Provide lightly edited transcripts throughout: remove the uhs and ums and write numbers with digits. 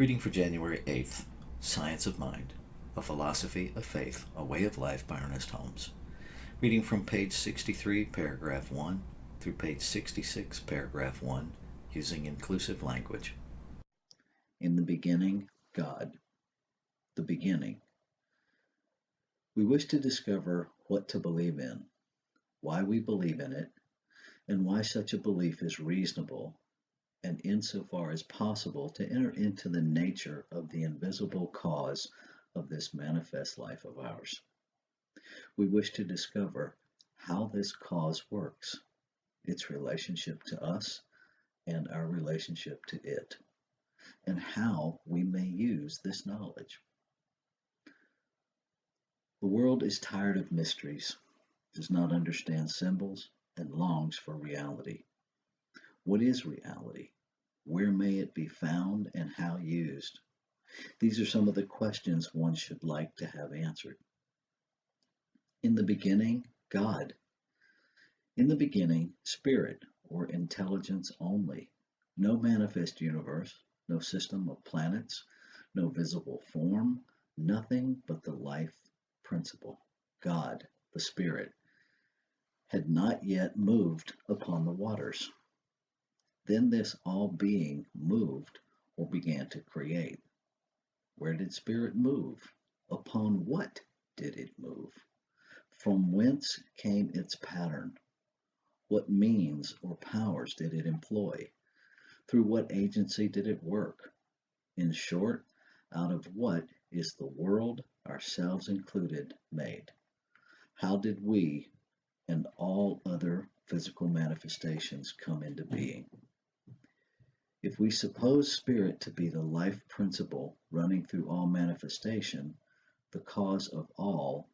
Reading for January 8th, Science of Mind, A Philosophy of Faith, A Way of Life by Ernest Holmes. Reading from page 63, paragraph 1, through page 66, paragraph 1, using inclusive language. In the beginning, God. The beginning. We wish to discover what to believe in, why we believe in it, and why such a belief is reasonable, and insofar as possible to enter into the nature of the invisible cause of this manifest life of ours. We wish to discover how this cause works, its relationship to us and our relationship to it, and how we may use this knowledge. The world is tired of mysteries, does not understand symbols, and longs for reality. What is reality? Where may it be found and how used? These are some of the questions one should like to have answered. In the beginning, God. In the beginning, spirit or intelligence only. No manifest universe, no system of planets, no visible form, nothing but the life principle. God, the spirit, had not yet moved upon the waters. Then this all-being moved or began to create. Where did spirit move? Upon what did it move? From whence came its pattern? What means or powers did it employ? Through what agency did it work? In short, out of what is the world, ourselves included, made? How did we and all other physical manifestations come into being? If we suppose spirit to be the life principle running through all manifestation, the cause of all,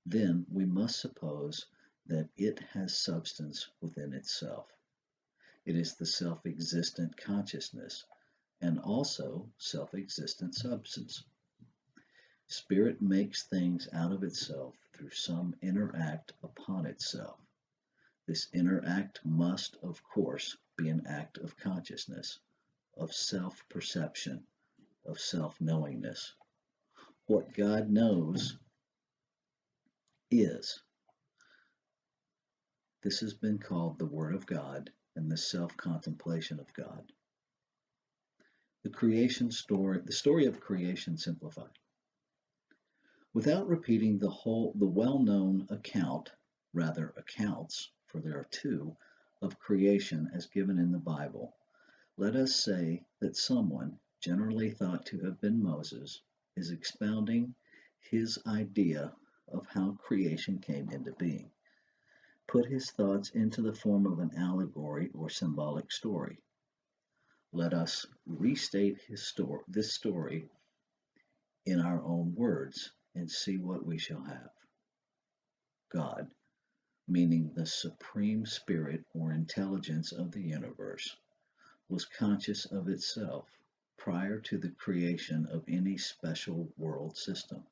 then we must suppose that it has substance within itself. It is the self-existent consciousness and also self-existent substance. Spirit makes things out of itself through some inner act upon itself. This inner act must, of course, be an act of consciousness, of self-perception, of self-knowingness. What God knows is. This has been called the Word of God and the self-contemplation of God. The story of creation simplified. Without repeating the well-known accounts, for there are two, of creation as given in the Bible, let us say that someone, generally thought to have been Moses, is expounding his idea of how creation came into being. Put his thoughts into the form of an allegory or symbolic story. Let us restate this story in our own words and see what we shall have. God, meaning the supreme spirit or intelligence of the universe, was conscious of itself prior to the creation of any special world system.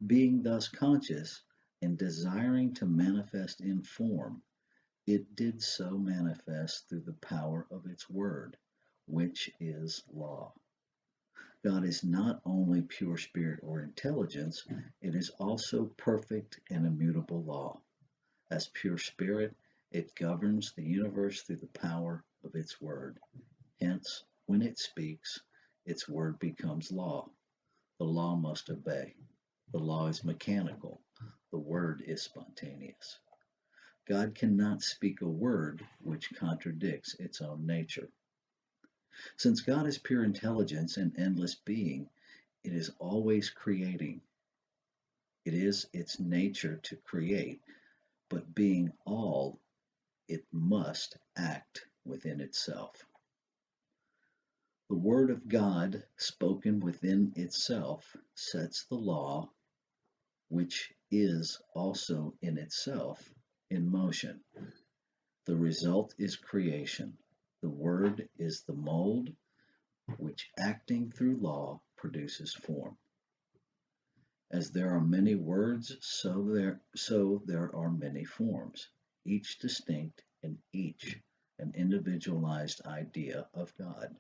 Being thus conscious and desiring to manifest in form, it did so manifest through the power of its word, which is law. God is not only pure spirit or intelligence, it is also perfect and immutable law. As pure spirit, it governs the universe through the power of its word. Hence, when it speaks, its word becomes law. The law must obey. The law is mechanical. The word is spontaneous. God cannot speak a word which contradicts its own nature. Since God is pure intelligence and endless being, it is always creating. It is its nature to create, but being all, it must act within itself. The word of God spoken within itself sets the law, which is also in itself, in motion. The result is creation. The word is the mold, which acting through law produces form. As there are many words, so there are many forms, each distinct and each an individualized idea of God.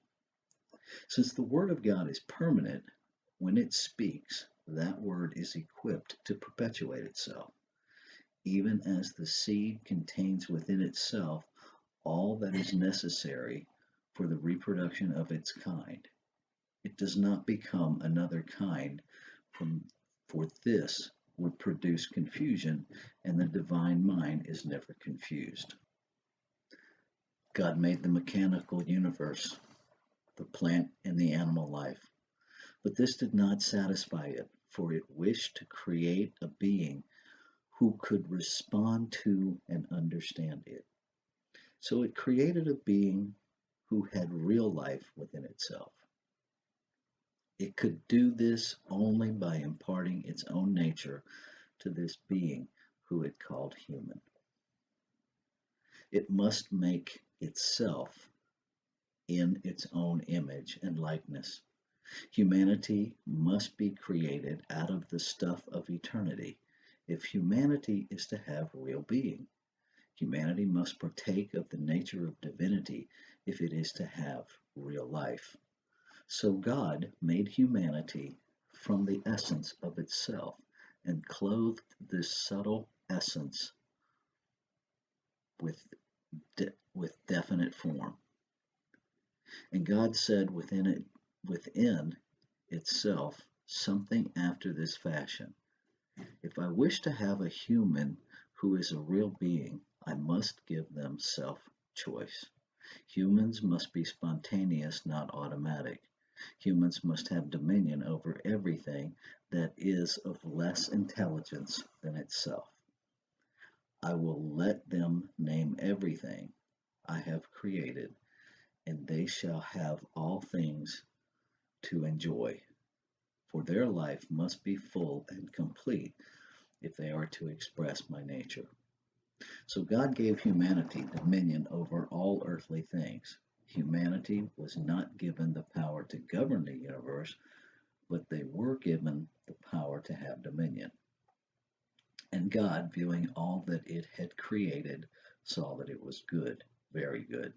Since the Word of God is permanent, when it speaks, that word is equipped to perpetuate itself, even as the seed contains within itself all that is necessary for the reproduction of its kind. It does not become another kind, from, for this would produce confusion, and the divine mind is never confused. God made the mechanical universe, the plant and the animal life. But this did not satisfy it, for it wished to create a being who could respond to and understand it. So it created a being who had real life within itself. It could do this only by imparting its own nature to this being who it called human. It must make itself in its own image and likeness. Humanity must be created out of the stuff of eternity. If humanity is to have real being, humanity must partake of the nature of divinity if it is to have real life. So God made humanity from the essence of itself and clothed this subtle essence with, with definite form. And God said within itself something after this fashion. If I wish to have a human who is a real being, I must give them self-choice. Humans must be spontaneous, not automatic. Humans must have dominion over everything that is of less intelligence than itself. I will let them name everything I have created, and they shall have all things to enjoy, for their life must be full and complete if they are to express my nature. So God gave humanity dominion over all earthly things. Humanity was not given the power to govern the universe, but they were given the power to have dominion. And God, viewing all that it had created, saw that it was good, very good.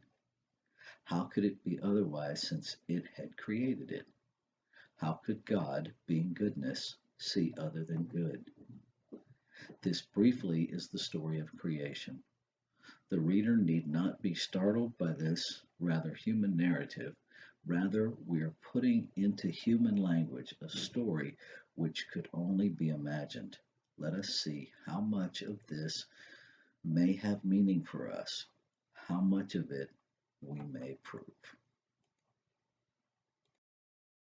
How could it be otherwise since it had created it? How could God, being goodness, see other than good? This briefly is the story of creation. The reader need not be startled by this rather human narrative. Rather, we are putting into human language a story which could only be imagined. Let us see how much of this may have meaning for us, how much of it we may prove.